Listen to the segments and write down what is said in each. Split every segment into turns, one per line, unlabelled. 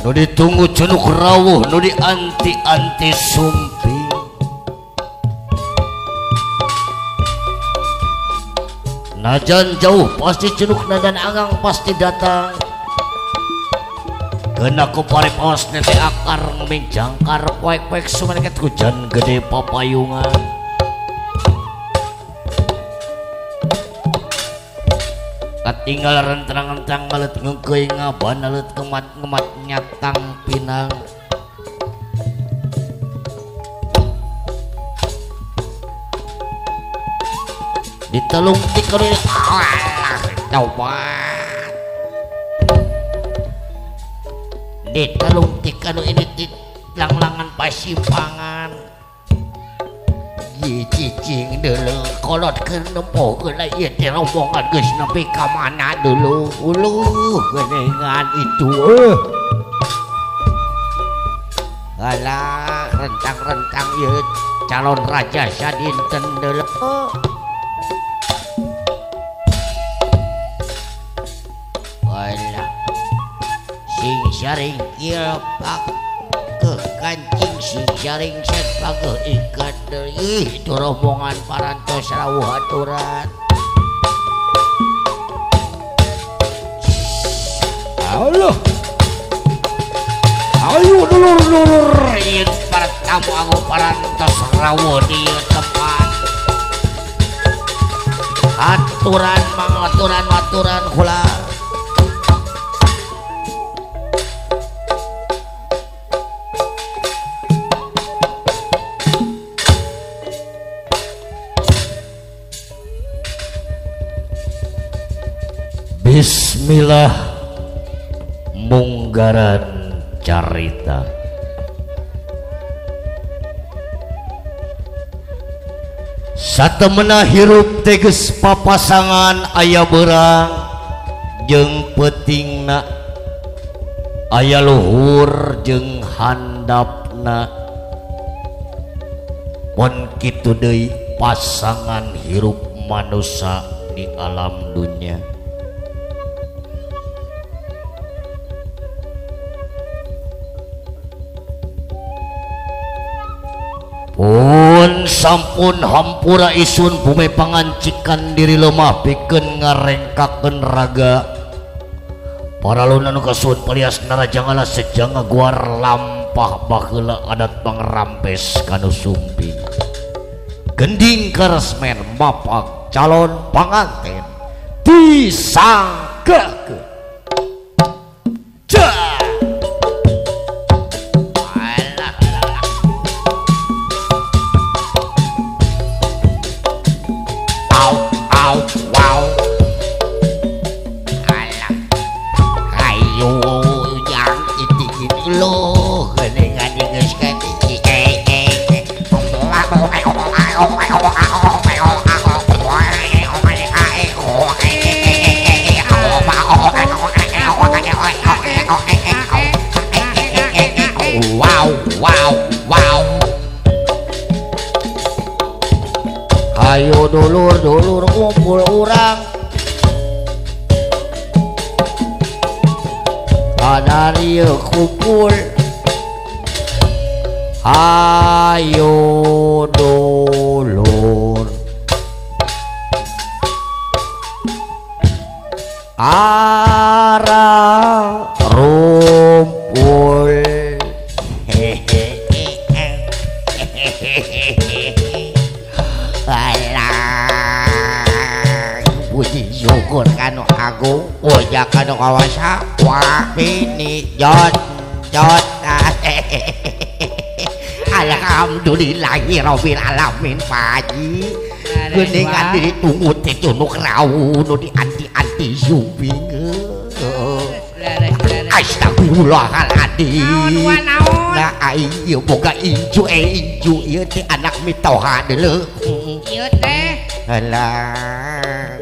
nu ditunggu cenuk rawuh nu dianti-anti sumping najan jauh pasti cenuk nadan angang pasti datang kena ku paripaos nete akar ngeminjang karep poek-poek sumaneket hujan gede papayungan katinggal rentang-rentang ngalet ngengkeuy ngaban alet kemat-kemat nyatang pinang ditelung dikeri alah coba ditelung tikanu ini langlangan pasimpangan cicing dulu kolot ke nempo ke lain di rombongan geus nepi ka mana dulu geningan itu alah rentang-rentang ieu calon raja sadinten dulu alah sing saring kieu pak ke kancing sing saring set pageuh ikat deui itu rombongan parantos rawuh aturan Allah ayo dulur-dulur ieu para tamu agung parantos rawuh di tempat aturan mangaturan kula Bismillah munggaran carita satemena hirup teges papasangan aya beurang jeung peutingna aya luhur jeung handapna pon kitu deui pasangan hirup manusia di alam dunia pun sampun hampura isun bume pangancikan diri lemah pikeun ngarengkakeun raga paraluna nu kasuhun palias narajangala sejang ngaguar lampah baheula adat pangrampes kanu sumping gending karesmen bapak calon panganten disangkeun ayo dulur-dulur kumpul urang ada ieu kumpul ayo dulur arah rumpul puji syukur kanu agung puja kanu kawasa wah ini jod alhamdulillahirabbil alamin Paji geuningan diri tunggu teh tunuk rawuh nu dianti-anti sumping astagfirullahaladzim nah ieu boga inju ieu teh anak mitoha deuleu ieu teh alah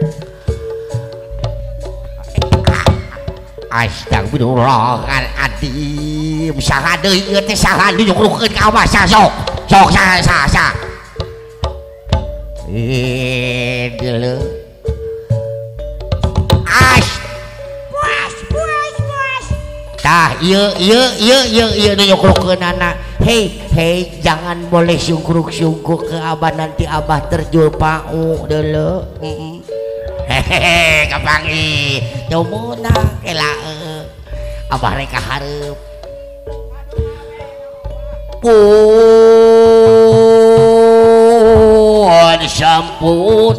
astagfirullahaladzim saha deui ieu teh saha dinyukrukeun ka Abah sok saha deuleu puas iya nyukrukkeunana. Hei, jangan boleh sungkruk-sungkruk ke Abah, nanti Abah terjul pau deuleu. Hehehe, kapangi. Coba kela Abah rek hareup. Pun sampun.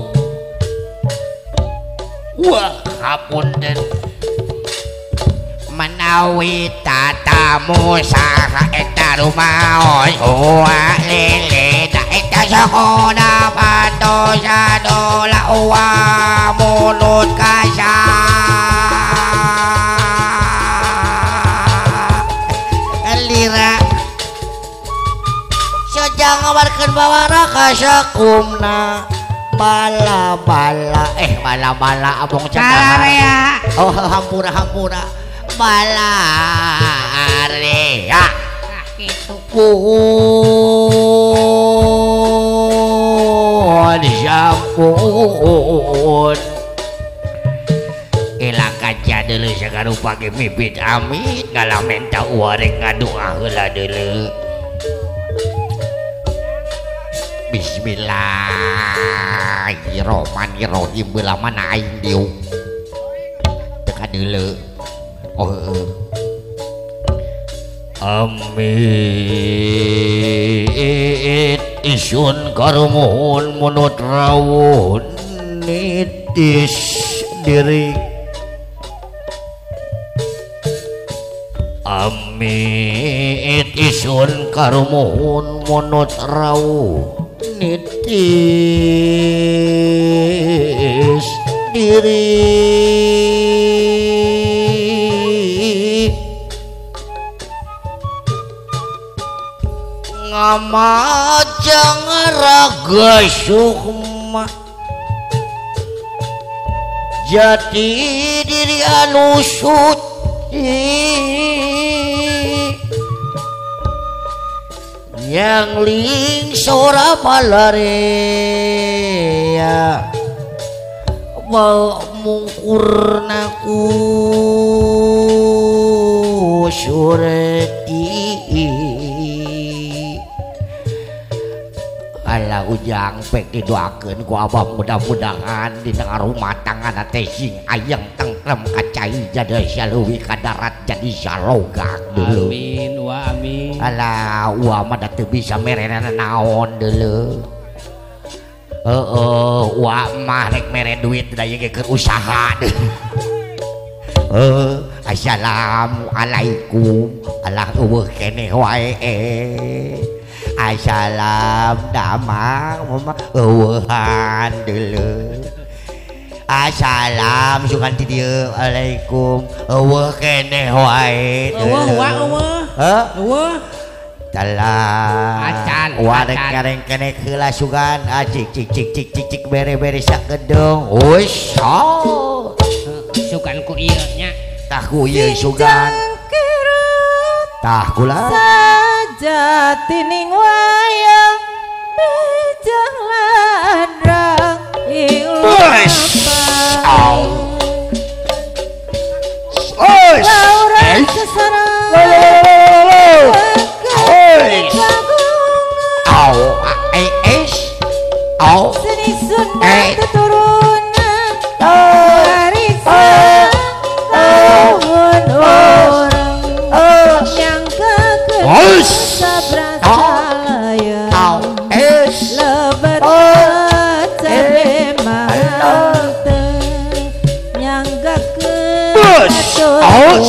Wah, hapunten. Menawi tatamu saha eta rumaos uwa lele da eta sakoda pantosa dola uwa mulut kasa lira sajang ngawarkeun bawara kasakumna bala-bala abong cakar. Oh hampura bala area gitu pun sampun ilang kaca deuleu sagarupa ge mibit amit ngalamen ta uarek ngadoa heula deuleu. Bismillahirrahmanirrahim beula mana aing diuk teu kadeuleu. Oh amit isun karumuhun munut rawun nitis diri amit isun karumuhun munut rawun nitis diri ngamajang raga sukma jati diri anu suci yang ling sora palarea mungkurnaku sureti ala ujang pek didoakeun ku Abah mudah-mudahan di tengah rumah tangga teh sing ayang tentrem kacai jadi saluwi ka darat jadi salogak dulu. Amin wa amin. Ala wa mah da teu bisa merena naon deuleu. Wa mah rek mere duit da ye keur usaha deuleu. Assalamualaikum. Alah eueuh keneh wae. Assalam damang eueuhan deuleu. Assalam sugan ti dieu. Waalaikum eueuh keneh wae deuleu. Eueuh talah warek kareng keneh heula sugan cik bere-bere sakedong. Uish sugan ku ieu nya tah ku ieu sugan tah kula jatining wayang bejang landrang ilapang lauran sesarang seni Sunda keturunan warisan tahun orang yang kekeluargaan sabrasaya lebat ceremate nyanggakeun atuh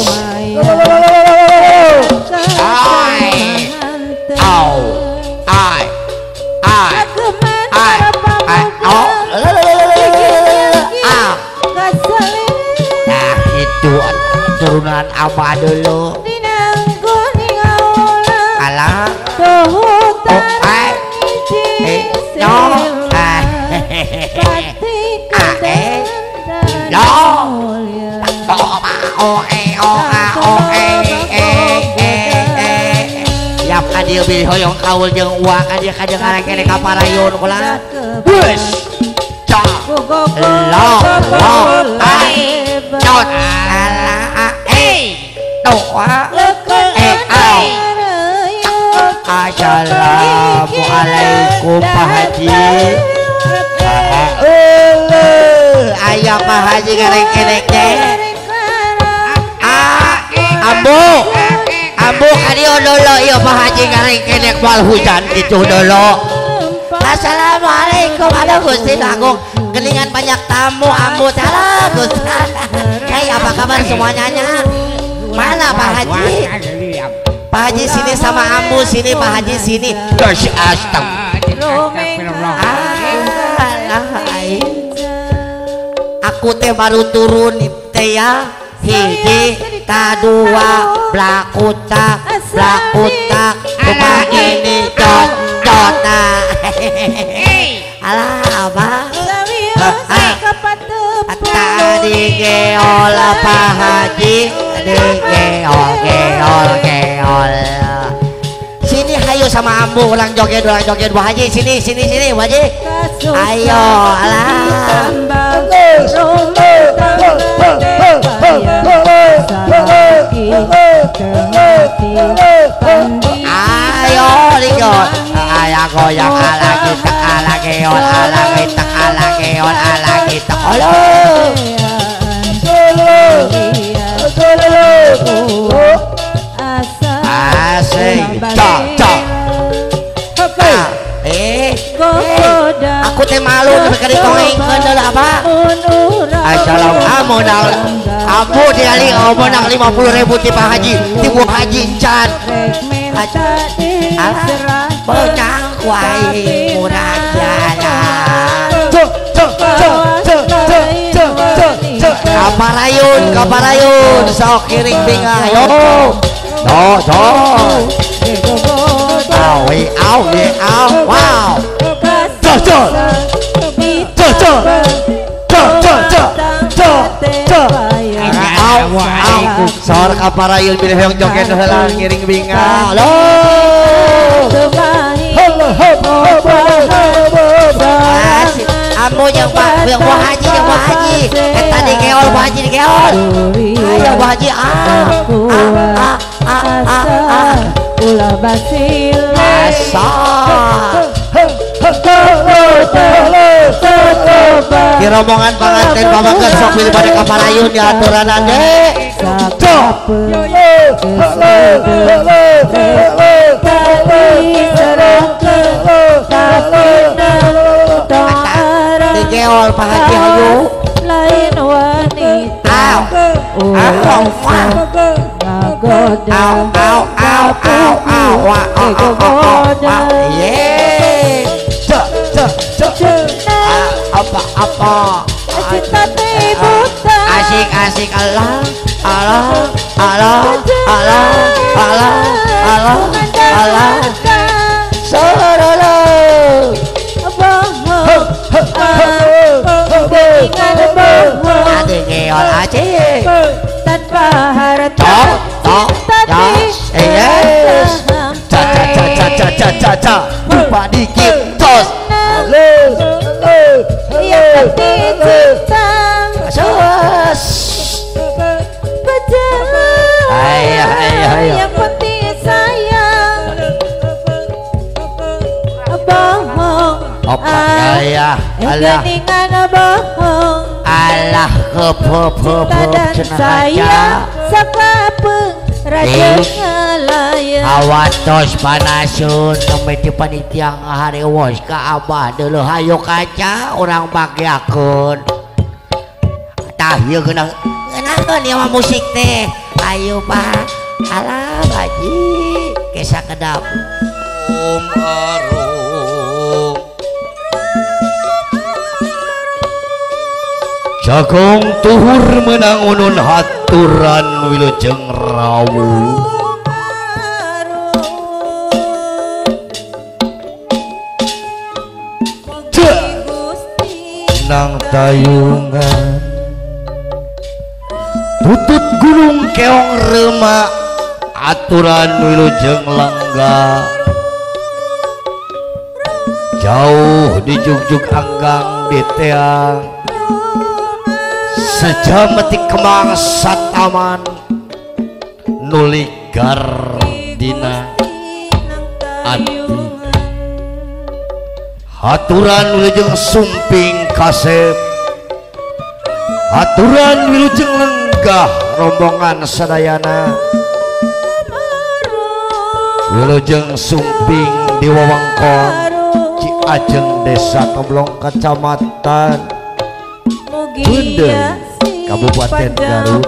turunan Abah dulu alah siap kadir bilih hoyong kaul jeung uang kadir kajeng ngarang kene kaparayon kula bus cak lo ai cot ala doa Pak Haji. Ayah Pak Haji ngerek-ngerek deh. Ambu kadio dulu ya Pak Haji ngerek-ngerek wal hujan itu dulu. Assalamualaikum, ada Gusti Agung. Geningan banyak tamu, ambu salah Gusti. Hei, apa kabar semuanya? Mana Pak Haji? Pak Haji sini sama ambu sini, Pak Haji sini. Astagfirullah. Aku teh baru turun teh ya. Hiji, kadua, blakutak, rumah ini jona. Alah abah. Tadi geol Pak Haji, geol. Sini hayu sama ambu orang joget Pak Haji, sini Pak Haji. Ayo alah. Ayo lihat, ayah goyang ala kita, ala geol, ala kita, ala geol, ala kita. Halo. Asik, cok. Aku teh malu mereka dikongengkeun deuleu apa? Assalamualaikum. Abu diali menang 50.000 ti Pak Haji, ti Bu Haji Can. Benang wae murah jalan. Kaparayun sok kiring binga yo. Wow. Sor kaparayun pilih yang joget heula ngiring binga. Halo. Ambo yang Bu Haji. Eta di geol Bu Haji di geol. Ayo Bu Haji ulah basil di rombongan pengantin pamangkat sok pilih pada kaparayun di aturanan deh. Di geol Pak Haji hayu lain wanita. Apa asik Allah sorolo adik geol acik tanpa harta ca lupa dikit tos yang penting cinta yang penting sayang bohong geningan bohong alah dan saya sakapeng raja ngalaya awatos panasun nemeti panitia ngaharewos ka abah dulu hayo kaca orang bagyakeun tah ieu geunang ieu mah musik teh ayo Pak alah Haji kesa kedap arum Jagong tuhur menang unun haturan wilujeng rawu nang tayungan tutut gunung keong rema aturan wilujeng langga jauh di jugjug anggang di teang sejameti kemang sataman nuligar dina ati Aturan wilujeng sumping kasep, aturan wilujeng lenggah rombongan sadayana, wilujeng sumping di wewengkon Ciajeng Desa Tomblong Kecamatan Bundeng Kabupaten Garut.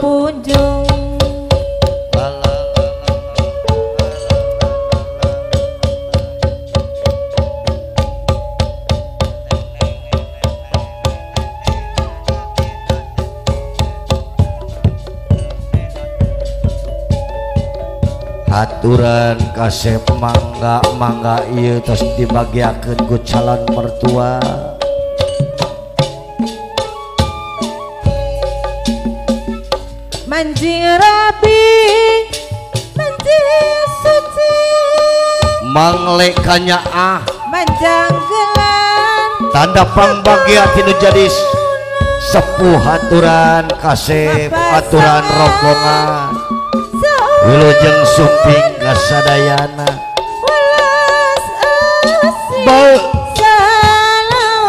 Aturan kasep mangga ieu tos dibagiakeun ku calon mertua.
Manjing rapi, manjing suci,
mangle kanyaah,
manjang gelan,
tanda pangbagia tinu jadi sepuh aturan kasep, aturan rombongan. Wilujeng sumping kasadayana bau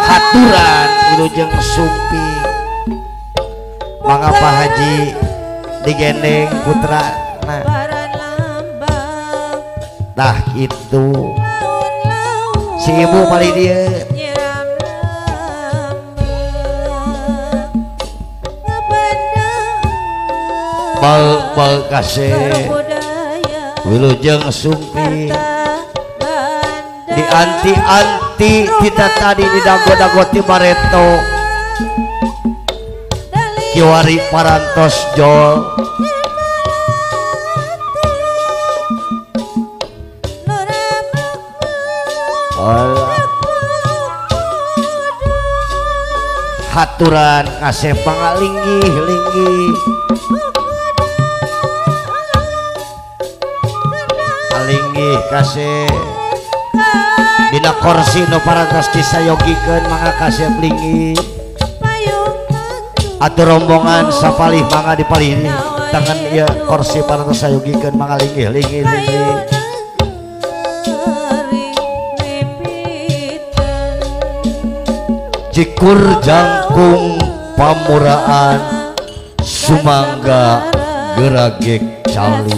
haturan wilujeng sumping mangapa haji digendeng putra nah itu si ibu paling dia bal kasih wilujeng sumpi di anti kita tadi di dago-dago ti Bareto kiwari parantos jol haturan kasih pangalinggih-linggih linggih kasih dina kursi nu parantos disayogikeun mangga kasih linggih atur rombongan sapalih mangga dipalih tangan ieu kursi parantos sayogikeun mangga linggih cikur jangkung pamuraan sumangga geragek cali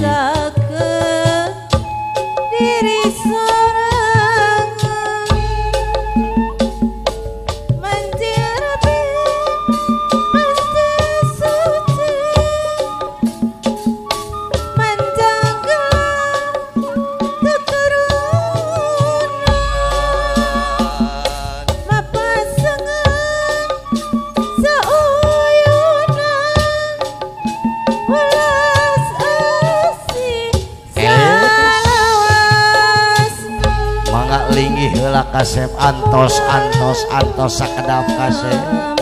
kasep antos sakedap kasep